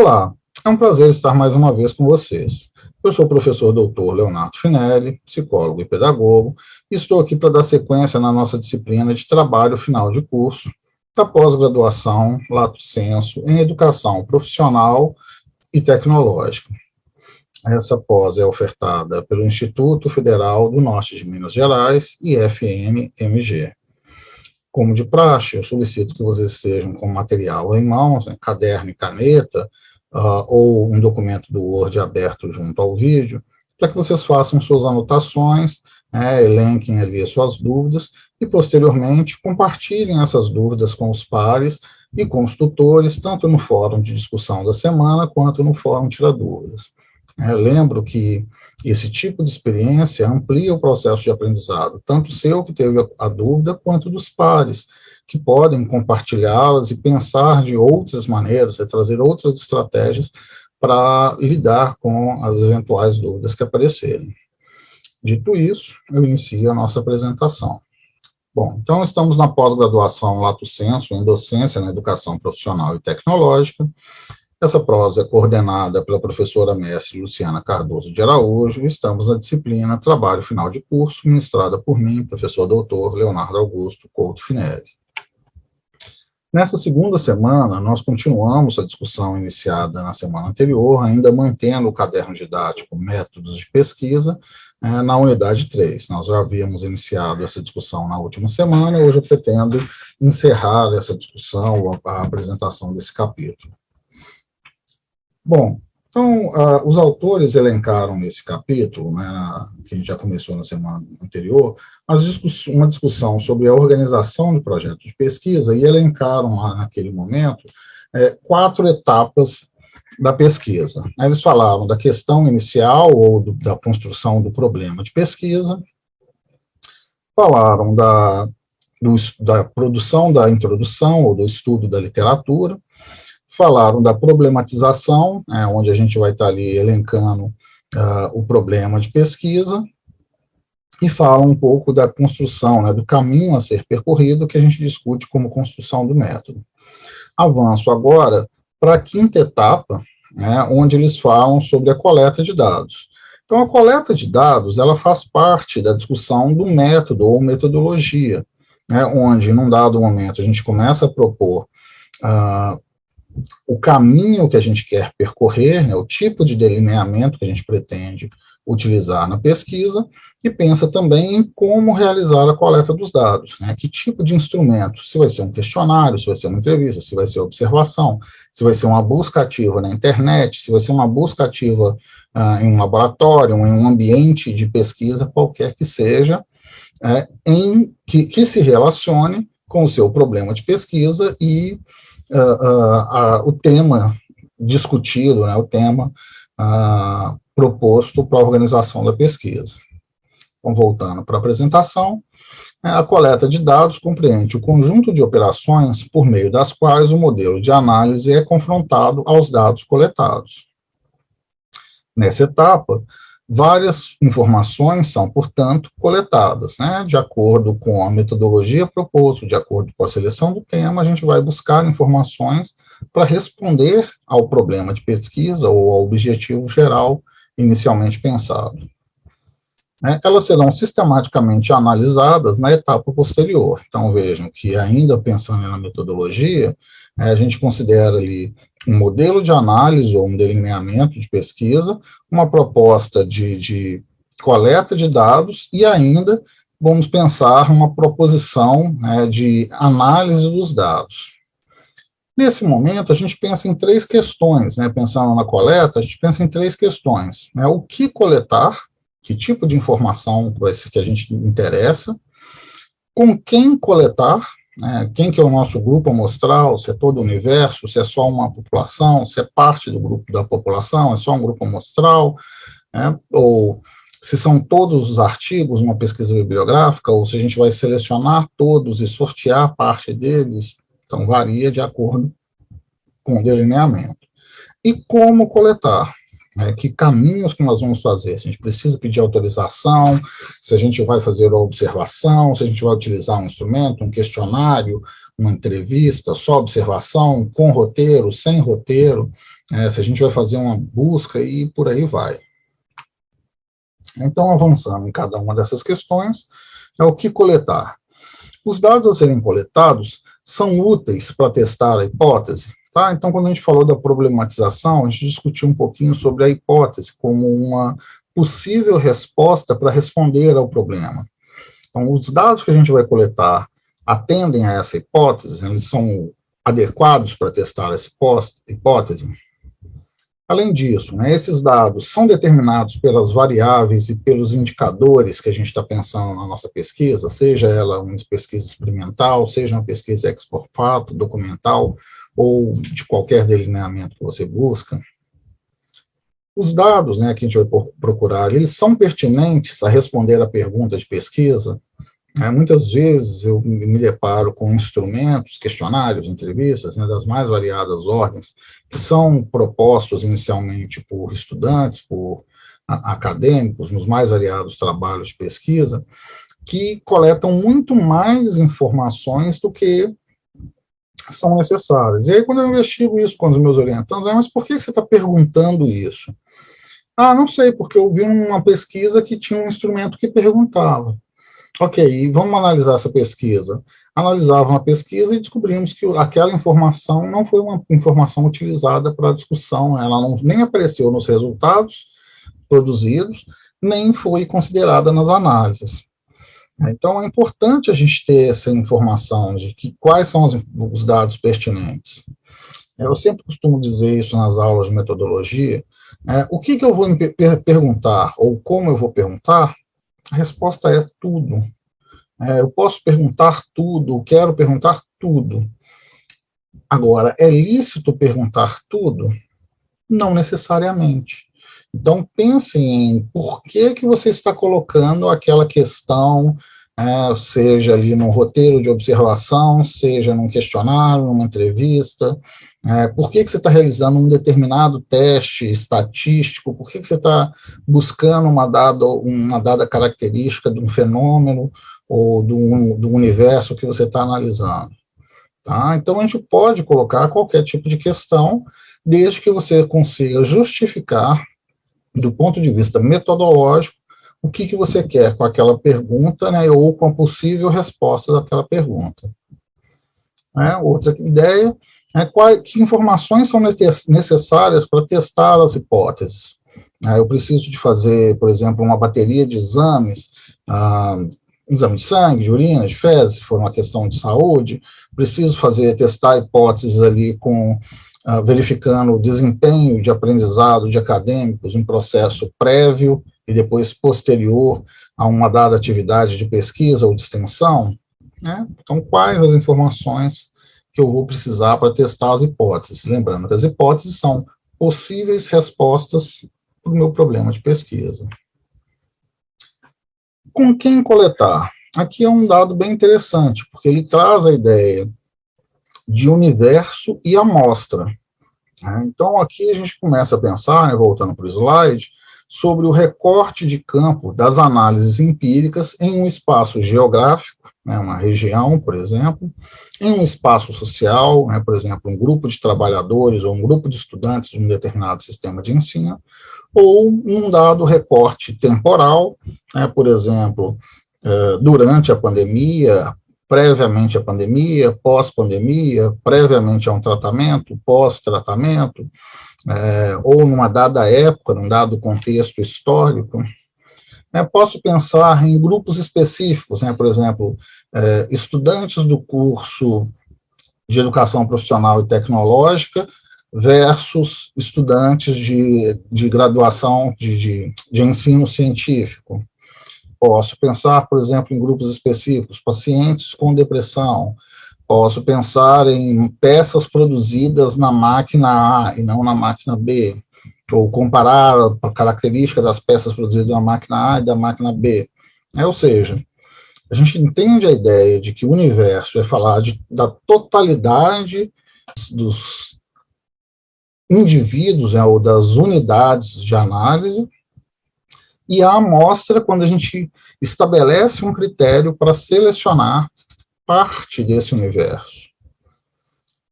Olá, é um prazer estar mais uma vez com vocês. Eu sou o professor Dr. Leonardo Finelli, psicólogo e pedagogo, e estou aqui para dar sequência na nossa disciplina de trabalho final de curso da pós-graduação Lato Sensu em Educação Profissional e Tecnológica. Essa pós é ofertada pelo Instituto Federal do Norte de Minas Gerais e FMMG. Como de praxe, eu solicito que vocês estejam com material em mãos, caderno e caneta, ou um documento do Word aberto junto ao vídeo, para que vocês façam suas anotações, elenquem ali as suas dúvidas e, posteriormente, compartilhem essas dúvidas com os pares e com os tutores, tanto no fórum de discussão da semana, quanto no fórum Tira Dúvidas. Lembro que esse tipo de experiência amplia o processo de aprendizado, tanto seu, que teve a dúvida, quanto dos pares, que podem compartilhá-las e pensar de outras maneiras, trazer outras estratégias para lidar com as eventuais dúvidas que aparecerem. Dito isso, eu inicio a nossa apresentação. Bom, então estamos na pós-graduação Lato Sensu em Docência na Educação Profissional e Tecnológica. Essa prosa é coordenada pela professora mestre Luciana Cardoso de Araújo, e estamos na disciplina Trabalho Final de Curso, ministrada por mim, professor doutor Leonardo Augusto Couto Finelli. Nessa segunda semana, nós continuamos a discussão iniciada na semana anterior, ainda mantendo o caderno didático Métodos de Pesquisa, na unidade 3. Nós já havíamos iniciado essa discussão na última semana, hoje eu pretendo encerrar essa discussão, a apresentação desse capítulo. Bom, então, os autores elencaram nesse capítulo, que a gente já começou na semana anterior, uma discussão sobre a organização de projetos de pesquisa e elencaram lá naquele momento 4 etapas da pesquisa. Eles falaram da questão inicial ou da construção do problema de pesquisa, falaram da produção da introdução ou do estudo da literatura, falaram da problematização, onde a gente vai estar ali elencando o problema de pesquisa, e falam um pouco da construção, do caminho a ser percorrido, que a gente discute como construção do método. Avanço agora para a quinta etapa, onde eles falam sobre a coleta de dados. Então, a coleta de dados, ela faz parte da discussão do método ou metodologia, onde, num dado momento, a gente começa a propor o caminho que a gente quer percorrer, o tipo de delineamento que a gente pretende utilizar na pesquisa, e pensa também em como realizar a coleta dos dados, que tipo de instrumento, se vai ser um questionário, se vai ser uma entrevista, se vai ser observação, se vai ser uma busca ativa na internet, se vai ser uma busca ativa em um laboratório, em um ambiente de pesquisa, qualquer que seja, que se relacione com o seu problema de pesquisa e o tema discutido, o tema proposto para a organização da pesquisa. Então, voltando para a apresentação, a coleta de dados compreende o conjunto de operações por meio das quais o modelo de análise é confrontado aos dados coletados. Nessa etapa, várias informações são, portanto, coletadas, de acordo com a metodologia proposta, de acordo com a seleção do tema, a gente vai buscar informações para responder ao problema de pesquisa ou ao objetivo geral inicialmente pensado. Elas serão sistematicamente analisadas na etapa posterior. Então, vejam que, ainda pensando na metodologia, a gente considera ali um modelo de análise ou um delineamento de pesquisa, uma proposta de coleta de dados e ainda vamos pensar uma proposição de análise dos dados. Nesse momento, a gente pensa em 3 questões, pensando na coleta, a gente pensa em 3 questões. O que coletar, que tipo de informação vai ser que a gente interessa, com quem coletar, quem que é o nosso grupo amostral, se é todo o universo, se é só uma população, se é parte do grupo da população, é só um grupo amostral, ou se são todos os artigos numa pesquisa bibliográfica, ou se a gente vai selecionar todos e sortear parte deles. Então, varia de acordo com o delineamento. E como coletar? né, que caminhos que nós vamos fazer, se a gente precisa pedir autorização, se a gente vai fazer a observação, se a gente vai utilizar um instrumento, um questionário, uma entrevista, só observação, com roteiro, sem roteiro, se a gente vai fazer uma busca e por aí vai. Então, avançando em cada uma dessas questões, é o que coletar. Os dados a serem coletados são úteis para testar a hipótese. Tá? Então, quando a gente falou da problematização, a gente discutiu um pouquinho sobre a hipótese como uma possível resposta para responder ao problema. Então, os dados que a gente vai coletar atendem a essa hipótese, eles são adequados para testar essa hipótese. Além disso, né, esses dados são determinados pelas variáveis e pelos indicadores que a gente está pensando na nossa pesquisa, seja ela uma pesquisa experimental, seja uma pesquisa ex post facto, documental, ou de qualquer delineamento que você busca. Os dados, né, que a gente vai procurar, eles são pertinentes a responder a pergunta de pesquisa. Muitas vezes eu me deparo com instrumentos, questionários, entrevistas, né, das mais variadas ordens, que são propostos inicialmente por estudantes, por acadêmicos, nos mais variados trabalhos de pesquisa, que coletam muito mais informações do que são necessárias. E aí, quando eu investigo isso com os meus orientandos, mas por que você está perguntando isso? Não sei, porque eu vi uma pesquisa que tinha um instrumento que perguntava. Ok, e vamos analisar essa pesquisa. Analisavam a pesquisa e descobrimos que aquela informação não foi uma informação utilizada para a discussão, ela nem apareceu nos resultados produzidos, nem foi considerada nas análises. Então, é importante a gente ter essa informação de quais são os dados pertinentes. Eu sempre costumo dizer isso nas aulas de metodologia. O que eu vou perguntar, ou como eu vou perguntar? A resposta é tudo. Eu posso perguntar tudo, quero perguntar tudo. Agora, é lícito perguntar tudo? Não necessariamente. Então, pense em por que você está colocando aquela questão, seja ali no roteiro de observação, seja num questionário, numa entrevista, por que você está realizando um determinado teste estatístico, por que você está buscando uma dada característica de um fenômeno ou do universo que você está analisando. Tá? Então, a gente pode colocar qualquer tipo de questão, desde que você consiga justificar, do ponto de vista metodológico, o que você quer com aquela pergunta, né, ou com a possível resposta daquela pergunta. Outra ideia que informações são necessárias para testar as hipóteses. Eu preciso de fazer, por exemplo, uma bateria de exames, exame de sangue, de urina, de fezes, se for uma questão de saúde, preciso testar hipóteses ali verificando o desempenho de aprendizado de acadêmicos em processo prévio e depois posterior a uma dada atividade de pesquisa ou de extensão. Então, quais as informações que eu vou precisar para testar as hipóteses? Lembrando que as hipóteses são possíveis respostas para o meu problema de pesquisa. Com quem coletar? Aqui é um dado bem interessante, porque ele traz a ideia de universo e amostra. Então, aqui a gente começa a pensar, voltando para o slide, sobre o recorte de campo das análises empíricas em um espaço geográfico, uma região, por exemplo, em um espaço social, por exemplo, um grupo de trabalhadores ou um grupo de estudantes de um determinado sistema de ensino, ou um dado recorte temporal, por exemplo, durante a pandemia, previamente à pandemia, pós-pandemia, previamente a um tratamento, pós-tratamento, ou numa dada época, num dado contexto histórico. Posso pensar em grupos específicos, por exemplo, estudantes do curso de educação profissional e tecnológica versus estudantes de graduação de ensino científico. Posso pensar, por exemplo, em grupos específicos, pacientes com depressão. Posso pensar em peças produzidas na máquina A e não na máquina B, ou comparar a característica das peças produzidas na máquina A e da máquina B. Ou seja, a gente entende a ideia de que o universo é falar da totalidade dos indivíduos, né, ou das unidades de análise, e a amostra quando a gente estabelece um critério para selecionar parte desse universo.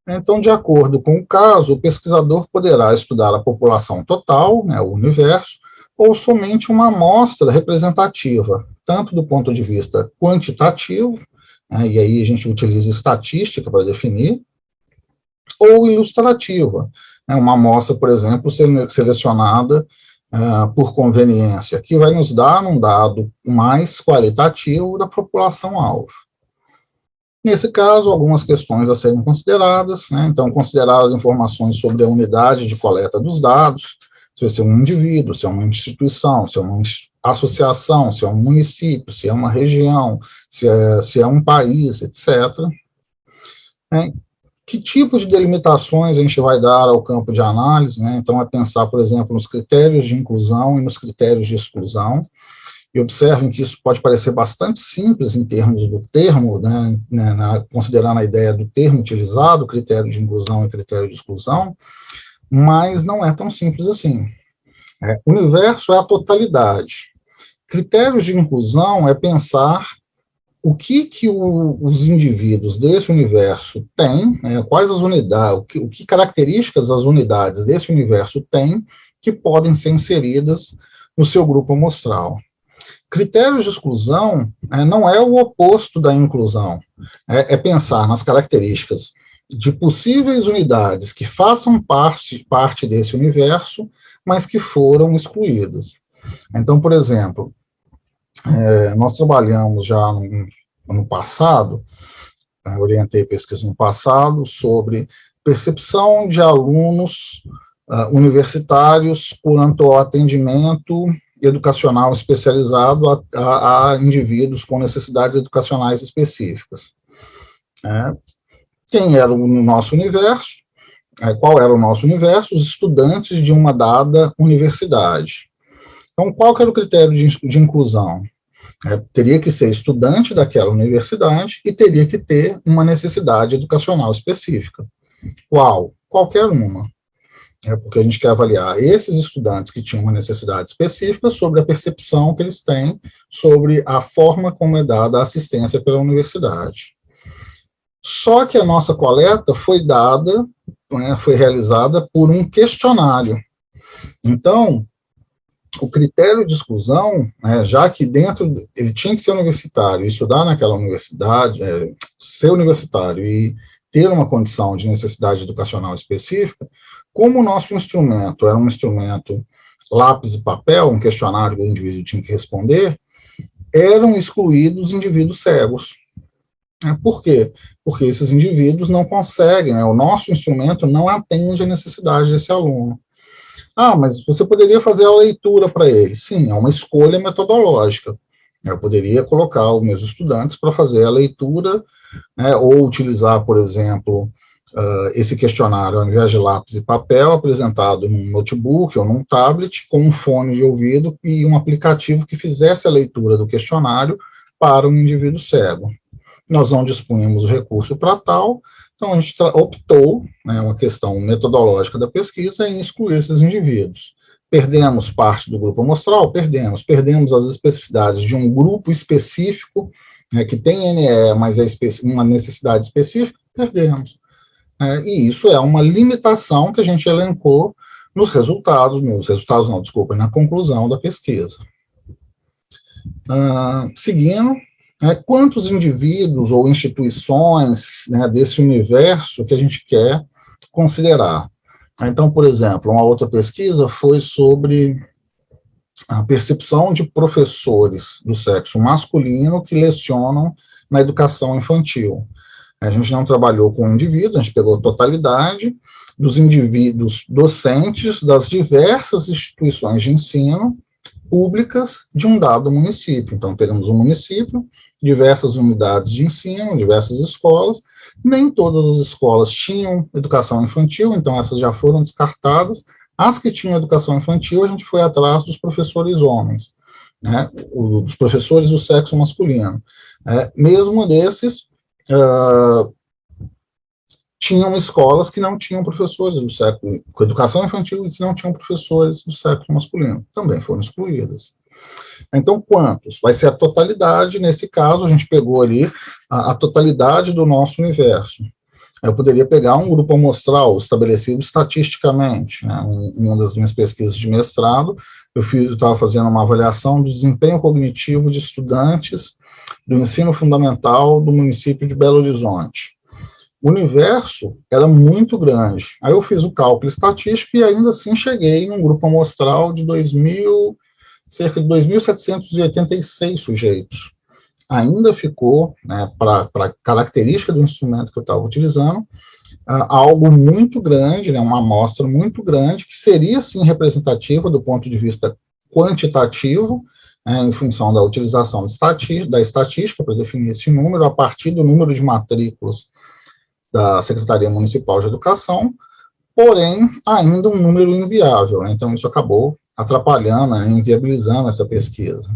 Então, de acordo com o caso, o pesquisador poderá estudar a população total, né, o universo, ou somente uma amostra representativa, tanto do ponto de vista quantitativo, né, e aí a gente utiliza estatística para definir, ou ilustrativa, né, uma amostra, por exemplo, selecionada por conveniência, que vai nos dar um dado mais qualitativo da população-alvo. Nesse caso, algumas questões a serem consideradas, né? Então, considerar as informações sobre a unidade de coleta dos dados, se vai ser um indivíduo, se é uma instituição, se é uma associação, se é um município, se é uma região, se é um país, etc. Né? Que tipo de delimitações a gente vai dar ao campo de análise, né? Então, é pensar, por exemplo, nos critérios de inclusão e nos critérios de exclusão. E observem que isso pode parecer bastante simples em termos do termo, né, considerando a ideia do termo utilizado, critério de inclusão e critério de exclusão, mas não é tão simples assim. Universo é a totalidade. Critérios de inclusão é pensar o que os indivíduos desse universo têm, né, quais as unidades, o que características as unidades desse universo têm que podem ser inseridas no seu grupo amostral. Critérios de exclusão não é o oposto da inclusão, é pensar nas características de possíveis unidades que façam parte desse universo, mas que foram excluídas. Então, por exemplo, nós trabalhamos já no passado, orientei pesquisa no passado, sobre percepção de alunos universitários quanto ao atendimento educacional especializado a indivíduos com necessidades educacionais específicas. Quem era o nosso universo? Qual era o nosso universo? Os estudantes de uma dada universidade. Então, qual que era o critério de inclusão? Teria que ser estudante daquela universidade e teria que ter uma necessidade educacional específica. Qual? Qualquer uma. Porque a gente quer avaliar esses estudantes que tinham uma necessidade específica sobre a percepção que eles têm sobre a forma como é dada a assistência pela universidade. Só que a nossa coleta foi dada, foi realizada por um questionário. Então, o critério de exclusão, já que ele tinha que ser universitário, estudar naquela universidade, ser universitário e ter uma condição de necessidade educacional específica, como o nosso instrumento era um instrumento lápis e papel, um questionário que o indivíduo tinha que responder, eram excluídos indivíduos cegos. Por quê? Porque esses indivíduos não conseguem, o nosso instrumento não atende à necessidade desse aluno. Mas você poderia fazer a leitura para ele. Sim, é uma escolha metodológica. Eu poderia colocar os meus estudantes para fazer a leitura, ou utilizar, por exemplo, esse questionário, ao invés de lápis e papel, apresentado num notebook ou num tablet, com um fone de ouvido e um aplicativo que fizesse a leitura do questionário para um indivíduo cego. Nós não dispunhamos o recurso para tal, então a gente optou, uma questão metodológica da pesquisa, em excluir esses indivíduos. Perdemos parte do grupo amostral? Perdemos as especificidades de um grupo específico, que tem NE, mas é uma necessidade específica? Perdemos. E isso é uma limitação que a gente elencou na conclusão da pesquisa. Seguindo, quantos indivíduos ou instituições desse universo que a gente quer considerar? Então, por exemplo, uma outra pesquisa foi sobre a percepção de professores do sexo masculino que lecionam na educação infantil. A gente não trabalhou com indivíduos, a gente pegou a totalidade dos indivíduos docentes das diversas instituições de ensino públicas de um dado município. Então, pegamos um município, diversas unidades de ensino, diversas escolas. Nem todas as escolas tinham educação infantil, então essas já foram descartadas. As que tinham educação infantil, a gente foi atrás dos professores homens, dos professores do sexo masculino. Mesmo desses, tinham escolas que não tinham professores do sexo, com educação infantil e que não tinham professores do sexo masculino. Também foram excluídas. Então, quantos? Vai ser a totalidade, nesse caso, a gente pegou ali a totalidade do nosso universo. Eu poderia pegar um grupo amostral estabelecido estatisticamente, né? Em uma das minhas pesquisas de mestrado, eu estava fazendo uma avaliação do desempenho cognitivo de estudantes do ensino fundamental do município de Belo Horizonte. O universo era muito grande. Aí eu fiz o cálculo estatístico e ainda assim cheguei num grupo amostral de cerca de 2.786 sujeitos. Ainda ficou, né, para a característica do instrumento que eu estava utilizando, algo muito grande, né, uma amostra muito grande, que seria, sim, representativa do ponto de vista quantitativo, em função da utilização da estatística para definir esse número, a partir do número de matrículas da Secretaria Municipal de Educação, porém, ainda um número inviável, né, então isso acabou atrapalhando, né, inviabilizando essa pesquisa.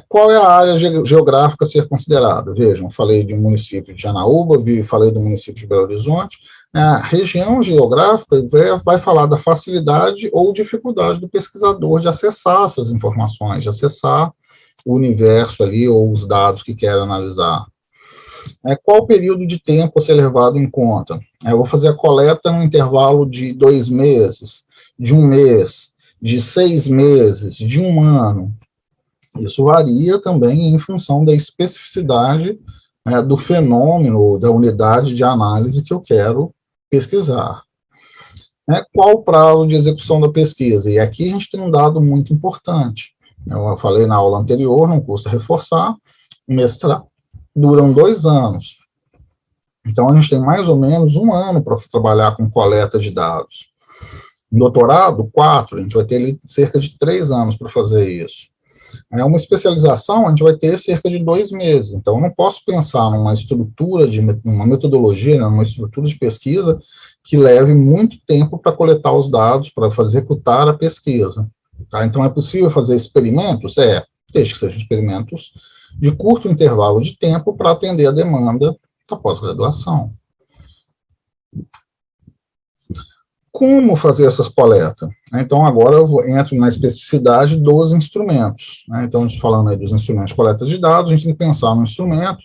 Qual é a área geográfica a ser considerada? Vejam, falei de um município de Janaúba, falei do município de Belo Horizonte. A região geográfica vai falar da facilidade ou dificuldade do pesquisador de acessar essas informações, de acessar o universo ali ou os dados que quer analisar. Qual o período de tempo a ser levado em conta? Eu vou fazer a coleta no intervalo de 2 meses, de 1 mês, de 6 meses, de 1 ano. Isso varia também em função da especificidade do fenômeno, da unidade de análise que eu quero pesquisar. Qual o prazo de execução da pesquisa? E aqui a gente tem um dado muito importante. Eu falei na aula anterior, não custa reforçar, o mestrado duram 2 anos. Então, a gente tem mais ou menos 1 ano para trabalhar com coleta de dados. Doutorado, 4, a gente vai ter cerca de 3 anos para fazer isso. Uma especialização, a gente vai ter cerca de 2 meses. Então, eu não posso pensar numa estrutura, numa metodologia, numa estrutura de pesquisa que leve muito tempo para coletar os dados, para executar a pesquisa. Tá? Então, é possível fazer experimentos? Desde que sejam experimentos de curto intervalo de tempo para atender a demanda da pós-graduação. Como fazer essas coletas? Então, agora eu entro na especificidade dos instrumentos. Então, falando aí dos instrumentos de coleta de dados, a gente tem que pensar num instrumento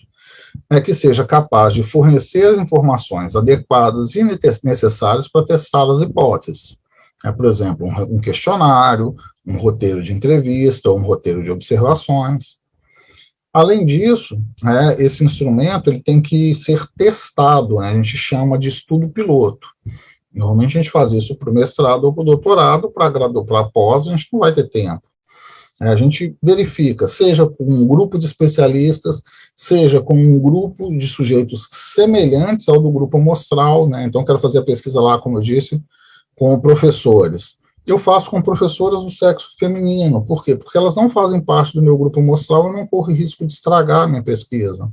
que seja capaz de fornecer as informações adequadas e necessárias para testar as hipóteses. Por exemplo, um questionário, um roteiro de entrevista, ou um roteiro de observações. Além disso, esse instrumento ele tem que ser testado, a gente chama de estudo piloto. Normalmente a gente faz isso para o mestrado ou para o doutorado, para a pós, a gente não vai ter tempo. A gente verifica, seja com um grupo de especialistas, seja com um grupo de sujeitos semelhantes ao do grupo amostral, então quero fazer a pesquisa lá, como eu disse, com professores. Eu faço com professoras do sexo feminino. Por quê? Porque elas não fazem parte do meu grupo amostral, eu não corro risco de estragar a minha pesquisa.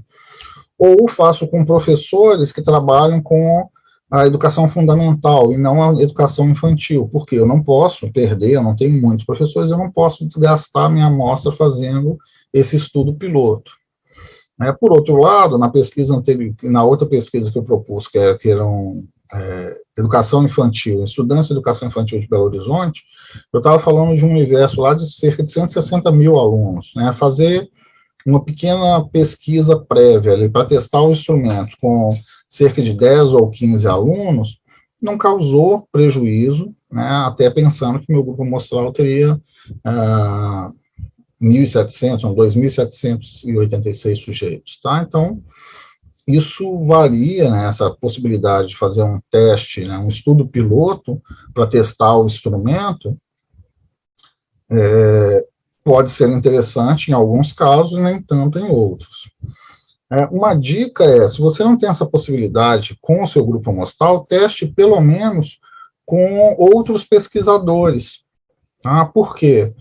Ou faço com professores que trabalham com a educação fundamental e não a educação infantil, porque eu não posso perder, eu não tenho muitos professores, eu não posso desgastar minha amostra fazendo esse estudo piloto. Por outro lado, na pesquisa anterior, na outra pesquisa que eu propus, que eram educação infantil, estudantes de educação infantil de Belo Horizonte, eu estava falando de um universo lá de cerca de 160 mil alunos, fazer uma pequena pesquisa prévia ali para testar o instrumento com cerca de 10 ou 15 alunos, não causou prejuízo, até pensando que meu grupo amostral teria 2.786 sujeitos. Tá? Então, isso varia, essa possibilidade de fazer um teste, um estudo piloto para testar o instrumento, pode ser interessante em alguns casos e nem tanto em outros. Uma dica se você não tem essa possibilidade com o seu grupo amostral, teste pelo menos com outros pesquisadores. Tá? Por quê?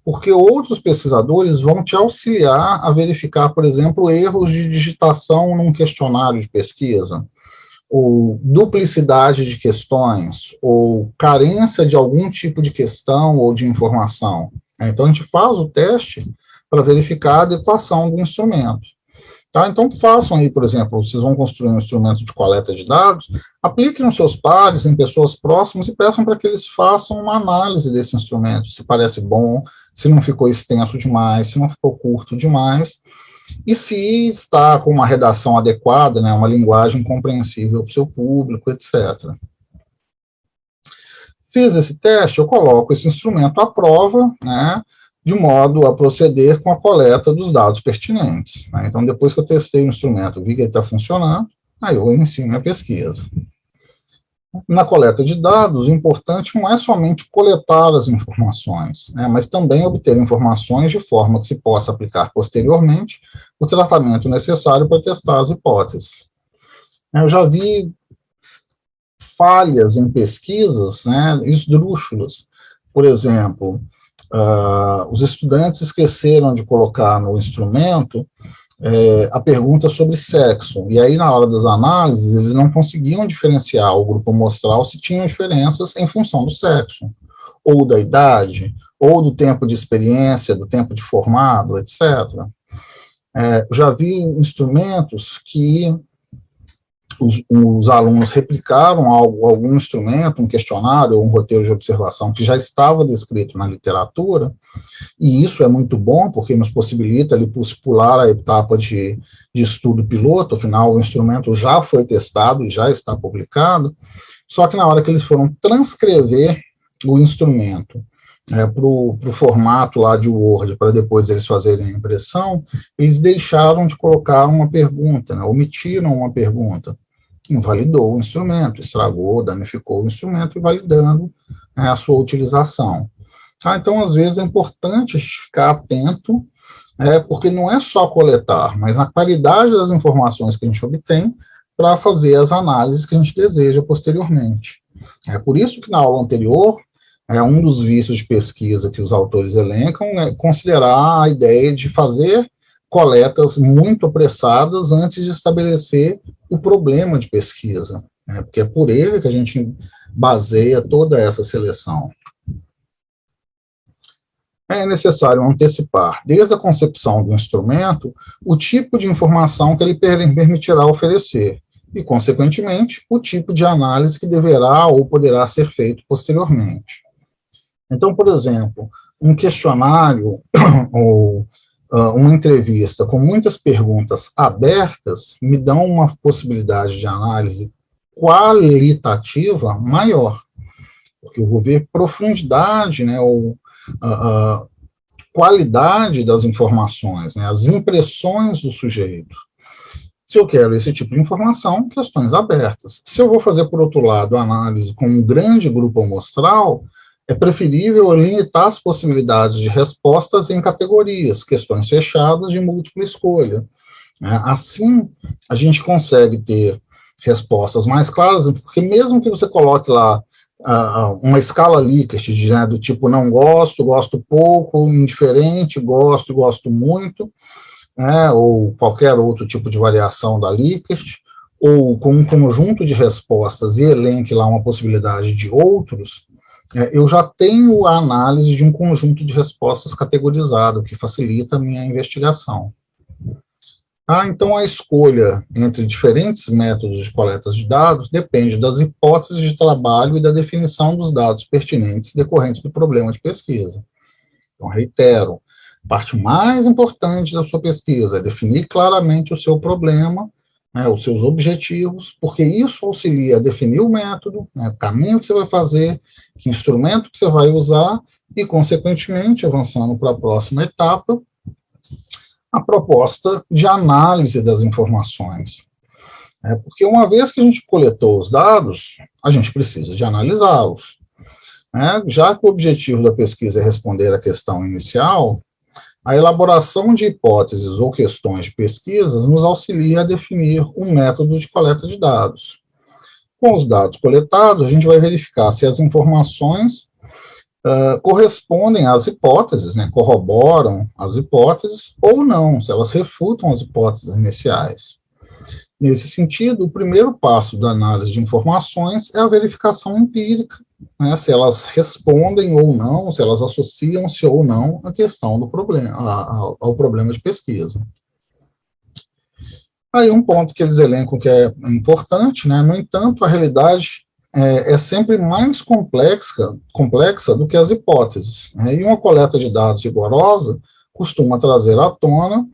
Porque outros pesquisadores vão te auxiliar a verificar, por exemplo, erros de digitação num questionário de pesquisa, ou duplicidade de questões, ou carência de algum tipo de questão ou de informação. Então, a gente faz o teste para verificar a adequação do instrumento. Tá? Então, façam aí, por exemplo, vocês vão construir um instrumento de coleta de dados, apliquem nos seus pares, em pessoas próximas, e peçam para que eles façam uma análise desse instrumento, se parece bom, se não ficou extenso demais, se não ficou curto demais, e se está com uma redação adequada, né, uma linguagem compreensível para o seu público, etc. Fiz esse teste, eu coloco esse instrumento à prova, né, de modo a proceder com a coleta dos dados pertinentes. Né? Então, depois que eu testei o instrumento, vi que ele está funcionando, aí eu inicio minha pesquisa. Na coleta de dados, o importante não é somente coletar as informações, né, mas também obter informações de forma que se possa aplicar posteriormente o tratamento necessário para testar as hipóteses. Eu já vi falhas em pesquisas, né, esdrúxulas. Por exemplo, os estudantes esqueceram de colocar no instrumento a pergunta sobre sexo, e aí na hora das análises eles não conseguiam diferenciar o grupo amostral se tinham diferenças em função do sexo, ou da idade, ou do tempo de experiência, do tempo de formado, etc. Já vi instrumentos que os alunos replicaram algum instrumento, um questionário ou um roteiro de observação que já estava descrito na literatura, e isso é muito bom, porque nos possibilita ali pular a etapa de estudo piloto, afinal o instrumento já foi testado e já está publicado, só que na hora que eles foram transcrever o instrumento para o formato lá de Word, para depois eles fazerem a impressão, eles deixaram de colocar uma pergunta, né, omitiram uma pergunta, invalidou o instrumento, estragou, danificou o instrumento, invalidando a sua utilização. Então, às vezes, é importante ficar atento, porque não é só coletar, mas na qualidade das informações que a gente obtém para fazer as análises que a gente deseja posteriormente. É por isso que na aula anterior, um dos vícios de pesquisa que os autores elencam é considerar a ideia de fazer coletas muito apressadas antes de estabelecer o problema de pesquisa, né? Porque é por ele que a gente baseia toda essa seleção. É necessário antecipar, desde a concepção do instrumento, o tipo de informação que ele permitirá oferecer e, consequentemente, o tipo de análise que deverá ou poderá ser feito posteriormente. Então, por exemplo, um questionário ou uma entrevista com muitas perguntas abertas me dão uma possibilidade de análise qualitativa maior, porque eu vou ver profundidade, né, ou qualidade das informações, né, as impressões do sujeito. Se eu quero esse tipo de informação, questões abertas. Se eu vou fazer, por outro lado, análise com um grande grupo amostral, é preferível limitar as possibilidades de respostas em categorias, questões fechadas de múltipla escolha. Assim, a gente consegue ter respostas mais claras, porque mesmo que você coloque lá uma escala Likert, né, do tipo não gosto, gosto pouco, indiferente, gosto muito, né, ou qualquer outro tipo de variação da Likert, ou com um conjunto de respostas e elenque lá uma possibilidade de outros, eu já tenho a análise de um conjunto de respostas categorizado, que facilita a minha investigação. Então, a escolha entre diferentes métodos de coleta de dados depende das hipóteses de trabalho e da definição dos dados pertinentes decorrentes do problema de pesquisa. Então, reitero, a parte mais importante da sua pesquisa é definir claramente o seu problema, os seus objetivos, porque isso auxilia a definir o método, o caminho que você vai fazer, que instrumento que você vai usar e, consequentemente, avançando para a próxima etapa, a proposta de análise das informações. Porque uma vez que a gente coletou os dados, a gente precisa de analisá-los. Já que o objetivo da pesquisa é responder à questão inicial, a elaboração de hipóteses ou questões de pesquisa nos auxilia a definir um método de coleta de dados. Com os dados coletados, a gente vai verificar se as informações correspondem às hipóteses, né, corroboram as hipóteses ou não, se elas refutam as hipóteses iniciais. Nesse sentido, o primeiro passo da análise de informações é a verificação empírica, né, se elas respondem ou não, se elas associam-se ou não à questão do problema, ao problema de pesquisa. Aí um ponto que eles elencam que é importante, né? No entanto, a realidade é sempre mais complexa do que as hipóteses, né? E uma coleta de dados rigorosa costuma trazer à tona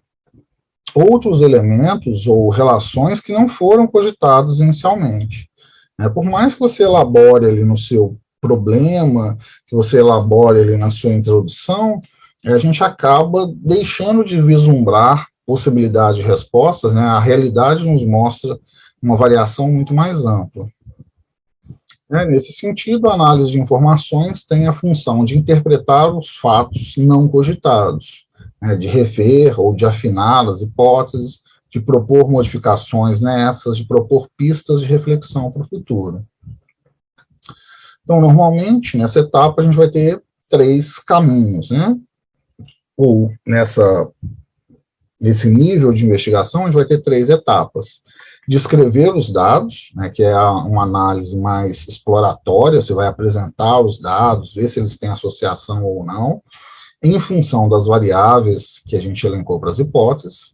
outros elementos ou relações que não foram cogitados inicialmente. Por mais que você elabore ali no seu problema, que você elabore ali na sua introdução, a gente acaba deixando de vislumbrar possibilidade de respostas, né? A realidade nos mostra uma variação muito mais ampla. Nesse sentido, a análise de informações tem a função de interpretar os fatos não cogitados, de rever ou de afinar as hipóteses, de propor modificações nessas, de propor pistas de reflexão para o futuro. Então, normalmente, nessa etapa, a gente vai ter 3 caminhos, né? Ou nesse nível de investigação, a gente vai ter 3 etapas. Descrever os dados, né, que é uma análise mais exploratória, você vai apresentar os dados, ver se eles têm associação ou não, em função das variáveis que a gente elencou para as hipóteses.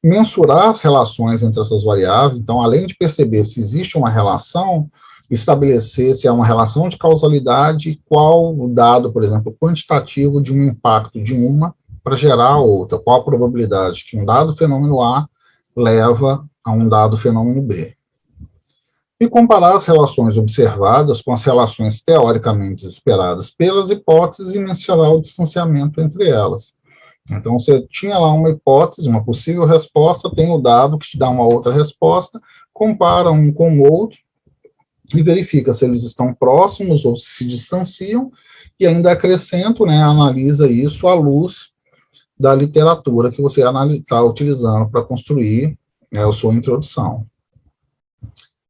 Mensurar as relações entre essas variáveis, então, além de perceber se existe uma relação, estabelecer se é uma relação de causalidade, qual o dado, por exemplo, quantitativo de um impacto de uma para gerar a outra, qual a probabilidade que um dado fenômeno A leva a um dado fenômeno B. E comparar as relações observadas com as relações teoricamente esperadas pelas hipóteses e mensurar o distanciamento entre elas. Então, você tinha lá uma hipótese, uma possível resposta, tem o dado que te dá uma outra resposta, compara um com o outro e verifica se eles estão próximos ou se distanciam, e ainda acrescento, né, analisa isso à luz da literatura que você está utilizando para construir a sua introdução.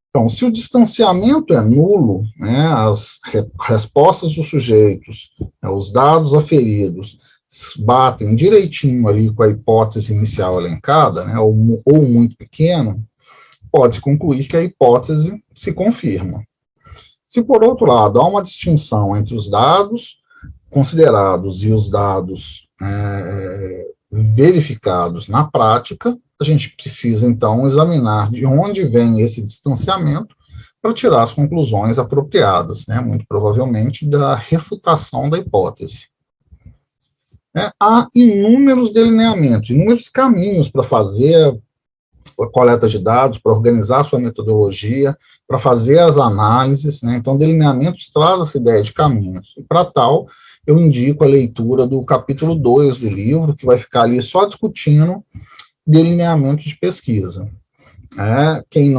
Então, se o distanciamento é nulo, né, as respostas dos sujeitos, os dados aferidos, batem direitinho ali com a hipótese inicial elencada, né, ou muito pequeno, pode-se concluir que a hipótese se confirma. Se, por outro lado, há uma distinção entre os dados considerados e os dados verificados na prática, a gente precisa, então, examinar de onde vem esse distanciamento para tirar as conclusões apropriadas, né, muito provavelmente da refutação da hipótese. Há inúmeros delineamentos, inúmeros caminhos para fazer a coleta de dados, para organizar a sua metodologia, para fazer as análises, né? Então, delineamentos traz essa ideia de caminhos. E, para tal, eu indico a leitura do capítulo 2 do livro, que vai ficar ali só discutindo delineamentos de pesquisa. Quem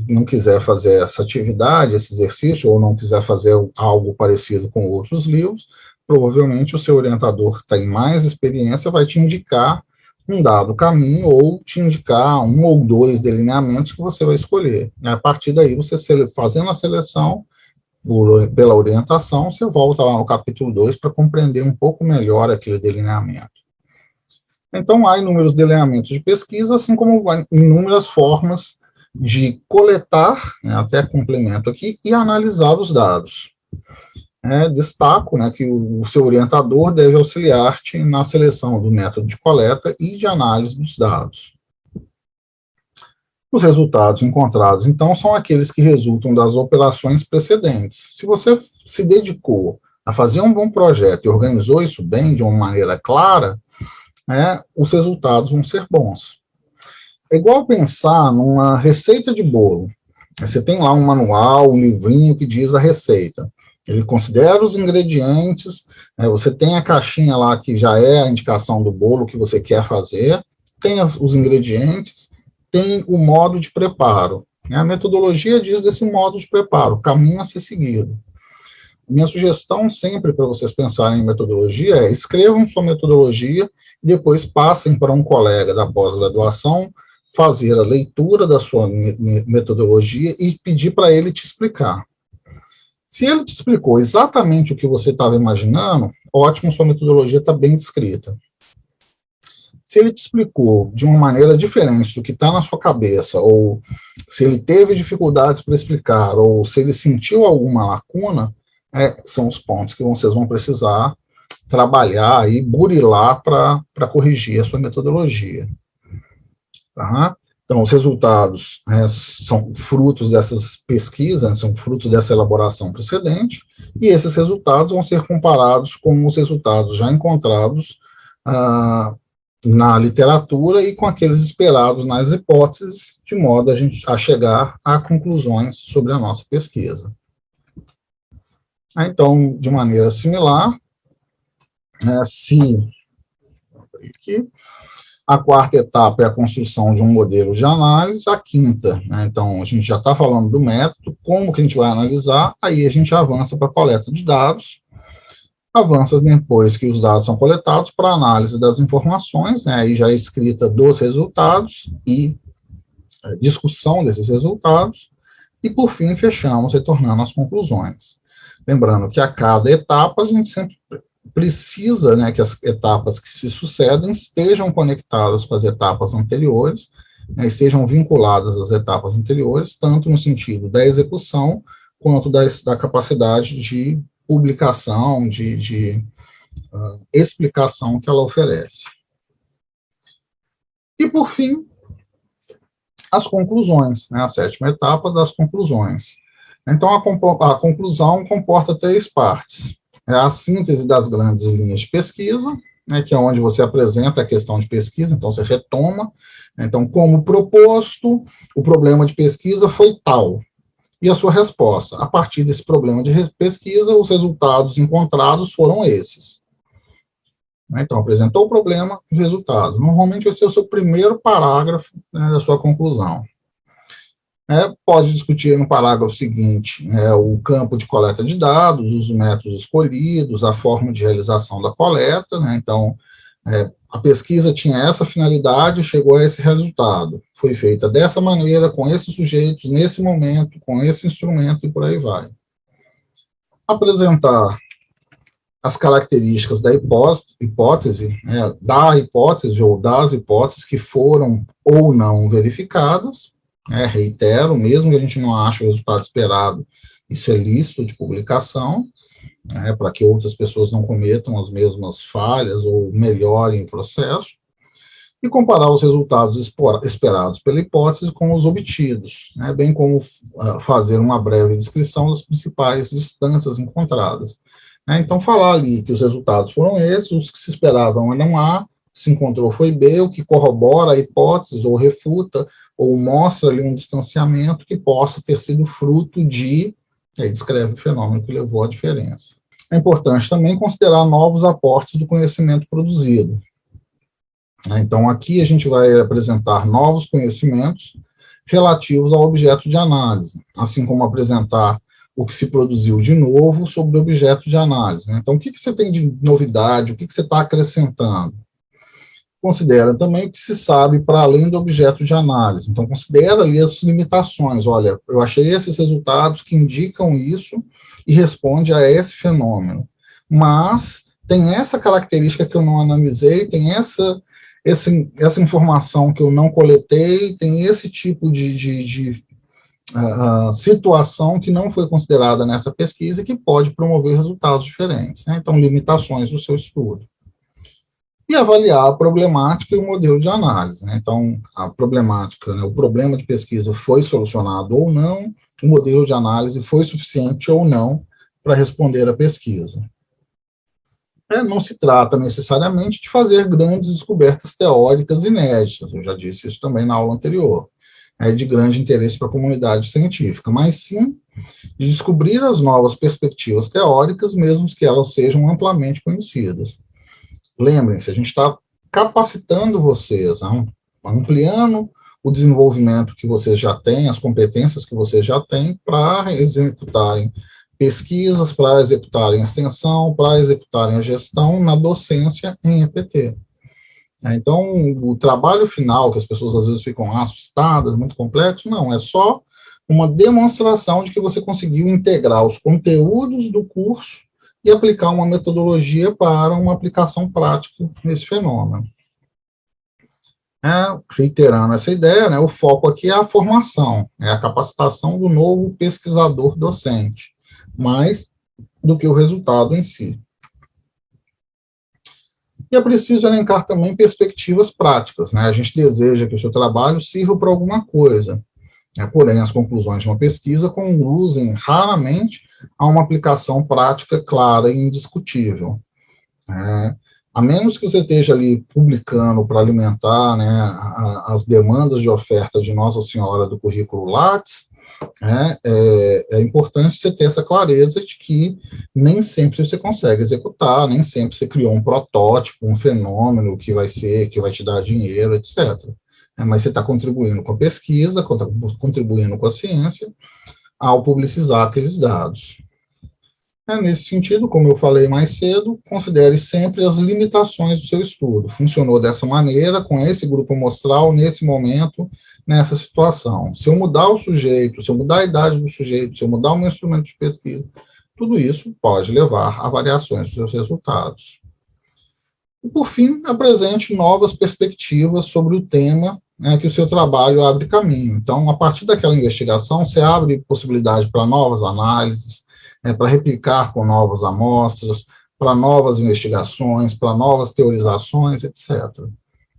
não quiser fazer essa atividade, esse exercício, ou não quiser fazer algo parecido com outros livros, provavelmente o seu orientador que tem mais experiência vai te indicar um dado caminho ou te indicar 1 ou 2 delineamentos que você vai escolher. A partir daí, você fazendo a seleção pela orientação, você volta lá no capítulo 2 para compreender um pouco melhor aquele delineamento. Então, há inúmeros delineamentos de pesquisa, assim como inúmeras formas de coletar, né, até complemento aqui, e analisar os dados. Destaco, né, que o seu orientador deve auxiliar-te na seleção do método de coleta e de análise dos dados. Os resultados encontrados, então, são aqueles que resultam das operações precedentes. Se você se dedicou a fazer um bom projeto e organizou isso bem, de uma maneira clara, os resultados vão ser bons. É igual pensar numa receita de bolo. Você tem lá um manual, um livrinho que diz a receita. Ele considera os ingredientes, você tem a caixinha lá que já é a indicação do bolo que você quer fazer, tem os ingredientes, tem o modo de preparo. A metodologia diz desse modo de preparo, o caminho a ser seguido. Minha sugestão sempre para vocês pensarem em metodologia é escrevam sua metodologia e depois passem para um colega da pós-graduação fazer a leitura da sua metodologia e pedir para ele te explicar. Se ele te explicou exatamente o que você estava imaginando, ótimo, sua metodologia está bem descrita. Se ele te explicou de uma maneira diferente do que está na sua cabeça, ou se ele teve dificuldades para explicar, ou se ele sentiu alguma lacuna, são os pontos que vocês vão precisar trabalhar e burilar para corrigir a sua metodologia. Tá? Então, os resultados são frutos dessas pesquisas, são frutos dessa elaboração precedente, e esses resultados vão ser comparados com os resultados já encontrados na literatura e com aqueles esperados nas hipóteses, de modo a chegar a conclusões sobre a nossa pesquisa. Então, de maneira similar, a quarta etapa é a construção de um modelo de análise, a quinta, então a gente já está falando do método, como que a gente vai analisar, aí a gente avança para a coleta de dados, avança depois que os dados são coletados para análise das informações, aí já é escrita dos resultados e discussão desses resultados, e por fim fechamos retornando às conclusões. Lembrando que a cada etapa a gente sempre precisa, que as etapas que se sucedem estejam conectadas com as etapas anteriores, estejam vinculadas às etapas anteriores, tanto no sentido da execução, quanto da capacidade de publicação, de explicação que ela oferece. E, por fim, as conclusões, a sétima etapa das conclusões. Então, a conclusão comporta 3 partes. É a síntese das grandes linhas de pesquisa, que é onde você apresenta a questão de pesquisa, então você retoma. Então, como proposto, o problema de pesquisa foi tal. E a sua resposta. A partir desse problema de pesquisa, os resultados encontrados foram esses. Então, apresentou o problema e o resultado. Normalmente vai ser o seu primeiro parágrafo da sua conclusão. Pode discutir no parágrafo seguinte o campo de coleta de dados, os métodos escolhidos, a forma de realização da coleta. Então, a pesquisa tinha essa finalidade, chegou a esse resultado. Foi feita dessa maneira, com esses sujeitos, nesse momento, com esse instrumento e por aí vai. Apresentar as características da hipótese, da hipótese ou das hipóteses que foram ou não verificadas. Reitero, mesmo que a gente não ache o resultado esperado, isso é lícito de publicação, para que outras pessoas não cometam as mesmas falhas ou melhorem o processo, e comparar os resultados esperados pela hipótese com os obtidos, bem como fazer uma breve descrição das principais distâncias encontradas. Então, falar ali que os resultados foram esses, os que se esperavam eram A, se encontrou foi B, o que corrobora a hipótese, ou refuta, ou mostra ali um distanciamento que possa ter sido fruto de, aí descreve o fenômeno que levou à diferença. É importante também considerar novos aportes do conhecimento produzido. Então, aqui a gente vai apresentar novos conhecimentos relativos ao objeto de análise, assim como apresentar o que se produziu de novo sobre o objeto de análise. Então, o que você tem de novidade, o que você está acrescentando? Considera também o que se sabe para além do objeto de análise. Então, considera ali as limitações. Olha, eu achei esses resultados que indicam isso e responde a esse fenômeno. Mas tem essa característica que eu não analisei, tem essa informação que eu não coletei, tem esse tipo de situação que não foi considerada nessa pesquisa e que pode promover resultados diferentes. Então, limitações do seu estudo. E avaliar a problemática e o modelo de análise. Então, a problemática, o problema de pesquisa foi solucionado ou não, o modelo de análise foi suficiente ou não para responder à pesquisa. Não se trata necessariamente de fazer grandes descobertas teóricas inéditas, eu já disse isso também na aula anterior, de grande interesse para a comunidade científica, mas sim de descobrir as novas perspectivas teóricas, mesmo que elas sejam amplamente conhecidas. Lembrem-se, a gente está capacitando vocês, ampliando o desenvolvimento que vocês já têm, as competências que vocês já têm para executarem pesquisas, para executarem extensão, para executarem a gestão na docência em EPT. Então, o trabalho final, que as pessoas às vezes ficam assustadas, muito complexo, não, é só uma demonstração de que você conseguiu integrar os conteúdos do curso e aplicar uma metodologia para uma aplicação prática nesse fenômeno. Reiterando essa ideia, o foco aqui é a formação, é a capacitação do novo pesquisador docente, mais do que o resultado em si. E é preciso elencar também perspectivas práticas, né? A gente deseja que o seu trabalho sirva para alguma coisa, né? Porém, as conclusões de uma pesquisa conduzem raramente a uma aplicação prática clara e indiscutível. É, a menos que você esteja ali publicando para alimentar, né, as demandas de oferta de Nossa Senhora do currículo Lattes, é importante você ter essa clareza de que nem sempre você consegue executar, nem sempre você criou um protótipo, um fenômeno que vai te dar dinheiro, etc. Mas você está contribuindo com a pesquisa, contribuindo com a ciência, ao publicizar aqueles dados. Nesse sentido, como eu falei mais cedo, considere sempre as limitações do seu estudo. Funcionou dessa maneira, com esse grupo amostral, nesse momento, nessa situação. Se eu mudar o sujeito, se eu mudar a idade do sujeito, se eu mudar o meu instrumento de pesquisa, tudo isso pode levar a variações dos seus resultados. E, por fim, apresente novas perspectivas sobre o tema, né, que o seu trabalho abre caminho. Então, a partir daquela investigação, você abre possibilidade para novas análises, para replicar com novas amostras, para novas investigações, para novas teorizações, etc.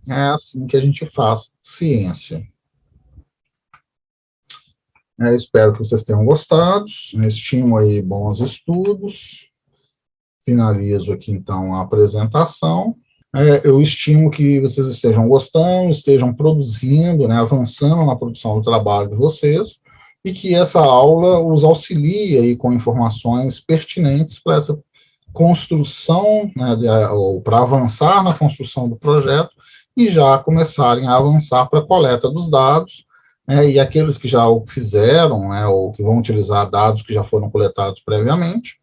É assim que a gente faz ciência. Espero que vocês tenham gostado, estimo aí bons estudos. Finalizo aqui, então, a apresentação. Eu estimo que vocês estejam gostando, estejam produzindo, né, avançando na produção do trabalho de vocês, e que essa aula os auxilie aí com informações pertinentes para essa construção, né, ou para avançar na construção do projeto, e já começarem a avançar para a coleta dos dados, e aqueles que já o fizeram, né, ou que vão utilizar dados que já foram coletados previamente,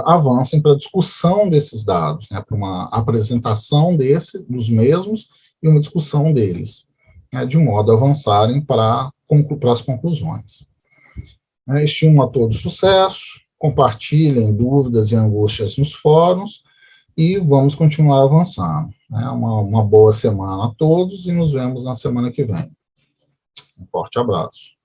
avancem para a discussão desses dados, né, para uma apresentação dos mesmos e uma discussão deles, né, de modo a avançarem para as conclusões. Estimo a todos sucesso, compartilhem dúvidas e angústias nos fóruns e vamos continuar avançando. Uma boa semana a todos e nos vemos na semana que vem. Um forte abraço.